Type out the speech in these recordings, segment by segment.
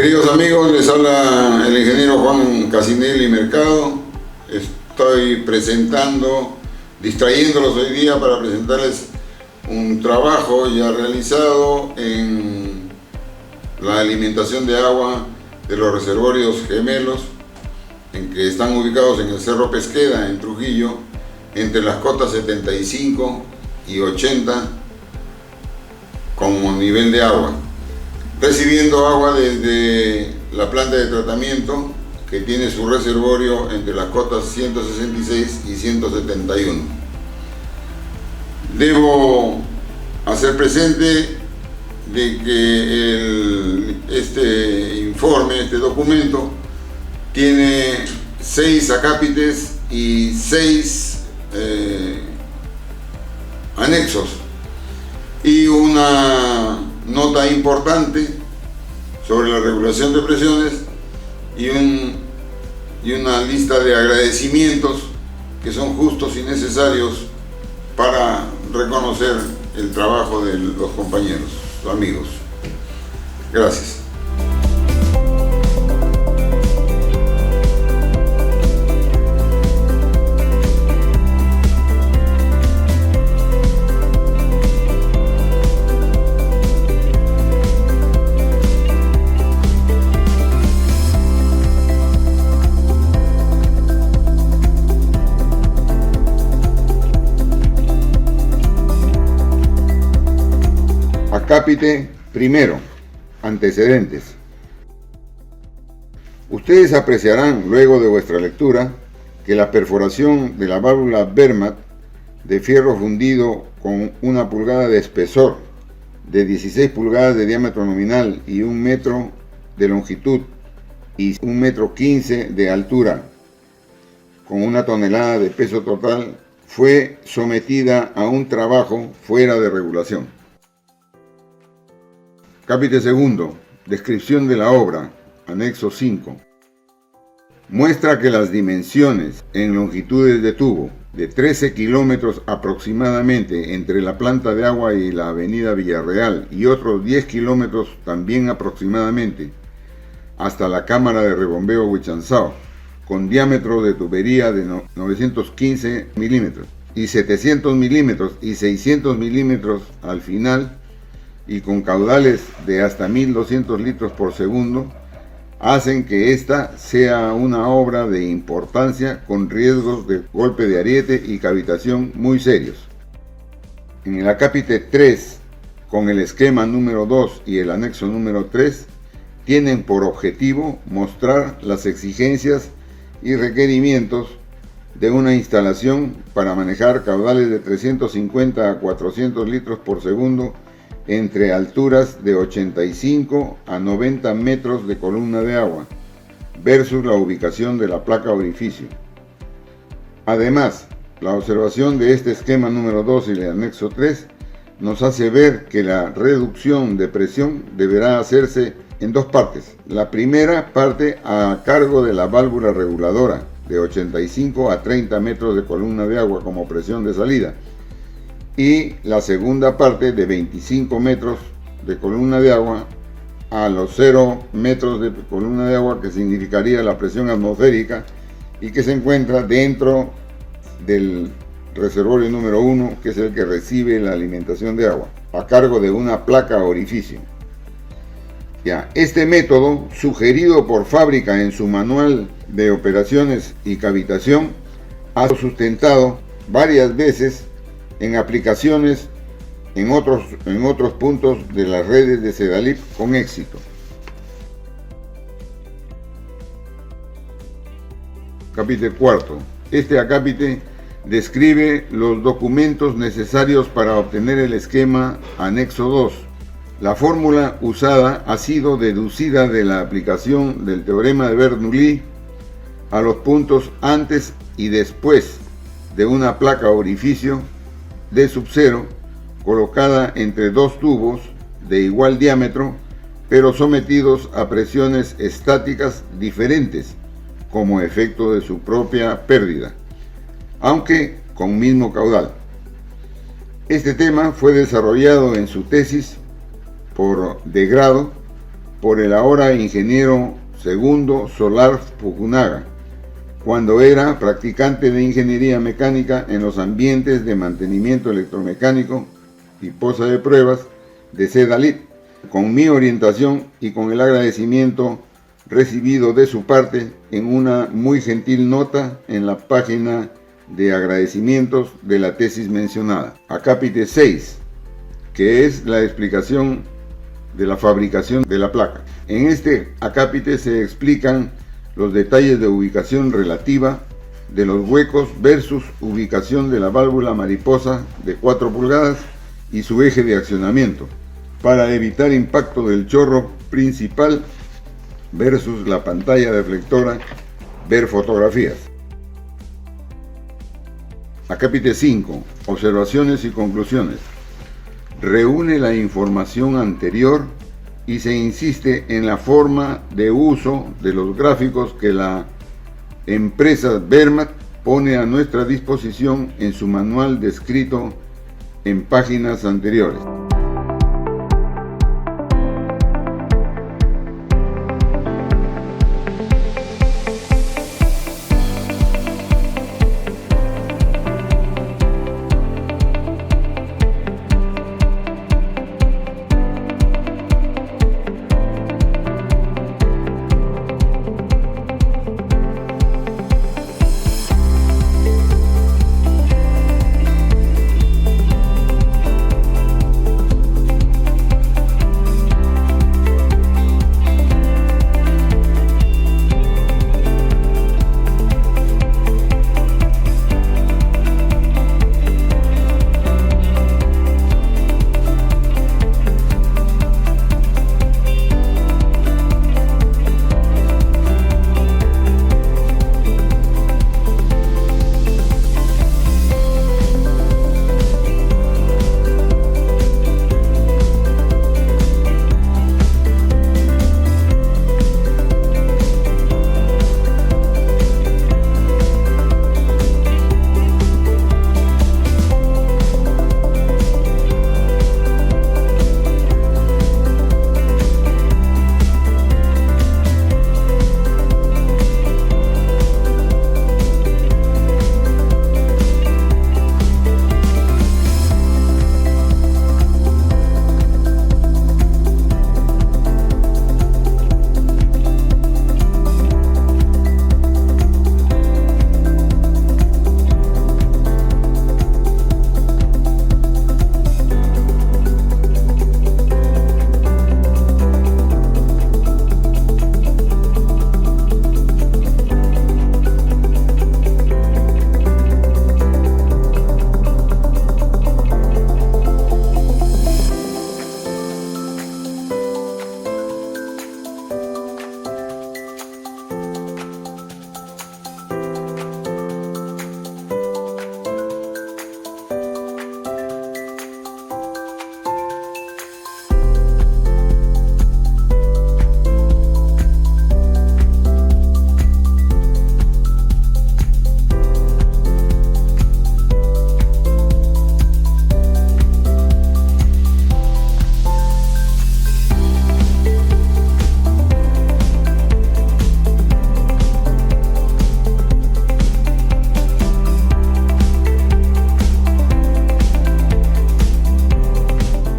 Queridos amigos, les habla el ingeniero Juan Casinelli Mercado. Estoy distrayéndolos hoy día para presentarles un trabajo ya realizado en la alimentación de agua de los reservorios gemelos, en que están ubicados en el Cerro Pesqueda, en Trujillo, entre las cotas 75 y 80 como nivel de agua, recibiendo agua desde la planta de tratamiento que tiene su reservorio entre las cotas 166 y 171. Debo hacer presente de que este documento tiene 6 acápites y 6 anexos y una nota importante sobre la regulación de presiones y una lista de agradecimientos que son justos y necesarios para reconocer el trabajo de los compañeros, los amigos. Gracias. Acápite primero, antecedentes. Ustedes apreciarán luego de vuestra lectura que la perforación de la válvula Vermat de fierro fundido con 1 pulgada de espesor, de 16 pulgadas de diámetro nominal y 1 metro de longitud y 1,15 m de altura, con 1 tonelada de peso total, fue sometida a un trabajo fuera de regulación. Capítulo segundo. Descripción de la obra. Anexo 5. Muestra que las dimensiones en longitudes de tubo de 13 kilómetros aproximadamente entre la planta de agua y la avenida Villarreal y otros 10 kilómetros también aproximadamente hasta la cámara de rebombeo Huichanzao, con diámetro de tubería de 915 milímetros y 700 milímetros y 600 milímetros al final, y con caudales de hasta 1200 litros por segundo, hacen que esta sea una obra de importancia con riesgos de golpe de ariete y cavitación muy serios. En el acápite 3, con el esquema número 2 y el anexo número 3, tienen por objetivo mostrar las exigencias y requerimientos de una instalación para manejar caudales de 350 a 400 litros por segundo entre alturas de 85 a 90 metros de columna de agua, versus la ubicación de la placa orificio. Además, la observación de este esquema número 2 y el anexo 3 nos hace ver que la reducción de presión deberá hacerse en 2 partes. La primera parte a cargo de la válvula reguladora, de 85 a 30 metros de columna de agua como presión de salida, y la segunda parte de 25 metros de columna de agua a los 0 metros de columna de agua, que significaría la presión atmosférica y que se encuentra dentro del reservorio número 1, que es el que recibe la alimentación de agua, a cargo de una placa orificio. Este método, sugerido por fábrica en su manual de operaciones y cavitación, ha sido sustentado varias veces en aplicaciones en otros puntos de las redes de Sedalip con éxito. Capítulo 4. Este acápite describe los documentos necesarios para obtener el esquema anexo 2. La fórmula usada ha sido deducida de la aplicación del teorema de Bernoulli a los puntos antes y después de una placa orificio de subcero colocada entre 2 tubos de igual diámetro, pero sometidos a presiones estáticas diferentes como efecto de su propia pérdida, aunque con mismo caudal. Este tema fue desarrollado en su tesis por de grado por el ahora ingeniero Segundo Solar Fukunaga, cuando era practicante de ingeniería mecánica en los ambientes de mantenimiento electromecánico y posa de pruebas de Sedalit, con mi orientación y con el agradecimiento recibido de su parte en una muy gentil nota en la página de agradecimientos de la tesis mencionada. Acápite 6, que es la explicación de la fabricación de la placa. En este acápite se explican los detalles de ubicación relativa de los huecos versus ubicación de la válvula mariposa de 4 pulgadas y su eje de accionamiento, para evitar impacto del chorro principal versus la pantalla deflectora, ver fotografías. Acápite 5, observaciones y conclusiones. Reúne la información anterior y se insiste en la forma de uso de los gráficos que la empresa Vermat pone a nuestra disposición en su manual descrito en páginas anteriores.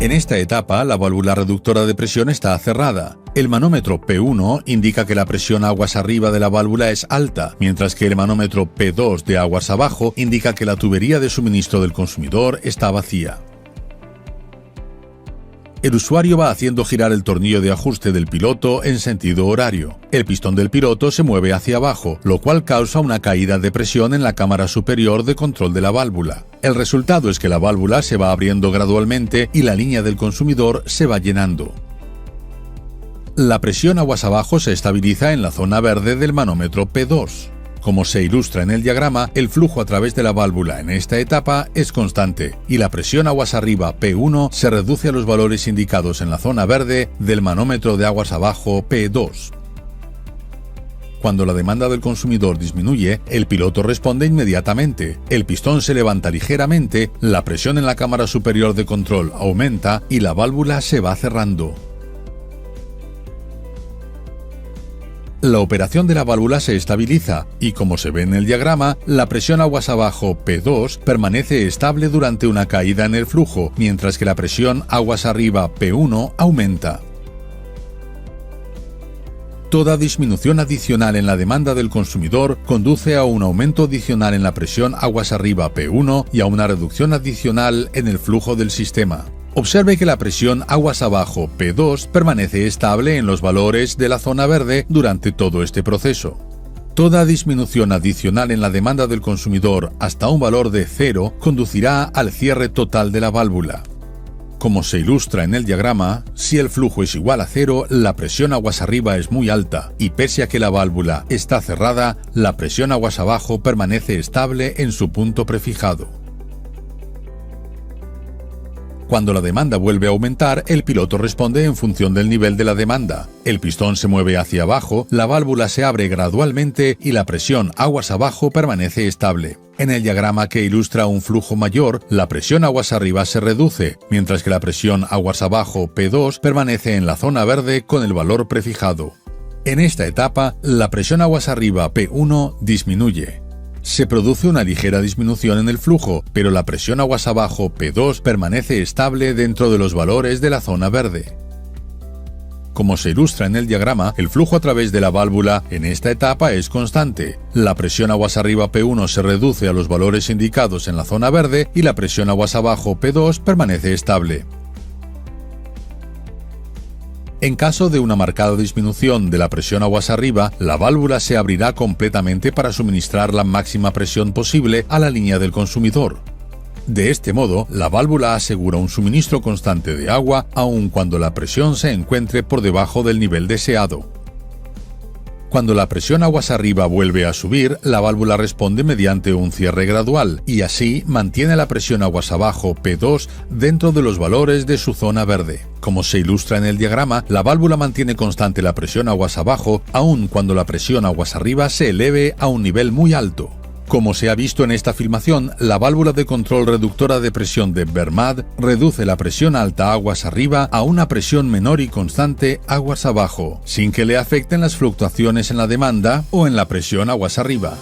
En esta etapa, la válvula reductora de presión está cerrada. El manómetro P1 indica que la presión aguas arriba de la válvula es alta, mientras que el manómetro P2 de aguas abajo indica que la tubería de suministro del consumidor está vacía. El usuario va haciendo girar el tornillo de ajuste del piloto en sentido horario. El pistón del piloto se mueve hacia abajo, lo cual causa una caída de presión en la cámara superior de control de la válvula. El resultado es que la válvula se va abriendo gradualmente y la línea del consumidor se va llenando. La presión aguas abajo se estabiliza en la zona verde del manómetro P2. Como se ilustra en el diagrama, el flujo a través de la válvula en esta etapa es constante y la presión aguas arriba P1 se reduce a los valores indicados en la zona verde del manómetro de aguas abajo P2. Cuando la demanda del consumidor disminuye, el piloto responde inmediatamente, el pistón se levanta ligeramente, la presión en la cámara superior de control aumenta y la válvula se va cerrando. la operación de la válvula se estabiliza y, como se ve en el diagrama, la presión aguas abajo P2 permanece estable durante una caída en el flujo, mientras que la presión aguas arriba P1 aumenta. Toda disminución adicional en la demanda del consumidor conduce a un aumento adicional en la presión aguas arriba P1 y a una reducción adicional en el flujo del sistema. Observe que la presión aguas abajo P2 permanece estable en los valores de la zona verde durante todo este proceso. Toda disminución adicional en la demanda del consumidor hasta un valor de 0 conducirá al cierre total de la válvula. Como se ilustra en el diagrama, si el flujo es igual a 0, la presión aguas arriba es muy alta y pese a que la válvula está cerrada, la presión aguas abajo permanece estable en su punto prefijado. Cuando la demanda vuelve a aumentar, el piloto responde en función del nivel de la demanda. El pistón se mueve hacia abajo, la válvula se abre gradualmente y la presión aguas abajo permanece estable. En el diagrama que ilustra un flujo mayor, la presión aguas arriba se reduce, mientras que la presión aguas abajo P2 permanece en la zona verde con el valor prefijado. En esta etapa, la presión aguas arriba P1 disminuye. Se produce una ligera disminución en el flujo, pero la presión aguas abajo P2 permanece estable dentro de los valores de la zona verde. Como se ilustra en el diagrama, el flujo a través de la válvula en esta etapa es constante. La presión aguas arriba P1 se reduce a los valores indicados en la zona verde y la presión aguas abajo P2 permanece estable. En caso de una marcada disminución de la presión aguas arriba, la válvula se abrirá completamente para suministrar la máxima presión posible a la línea del consumidor. De este modo, la válvula asegura un suministro constante de agua aun cuando la presión se encuentre por debajo del nivel deseado. Cuando la presión aguas arriba vuelve a subir, la válvula responde mediante un cierre gradual y así mantiene la presión aguas abajo P2 dentro de los valores de su zona verde. Como se ilustra en el diagrama, la válvula mantiene constante la presión aguas abajo aun cuando la presión aguas arriba se eleve a un nivel muy alto. Como se ha visto en esta filmación, la válvula de control reductora de presión de Vermad reduce la presión alta aguas arriba a una presión menor y constante aguas abajo, sin que le afecten las fluctuaciones en la demanda o en la presión aguas arriba.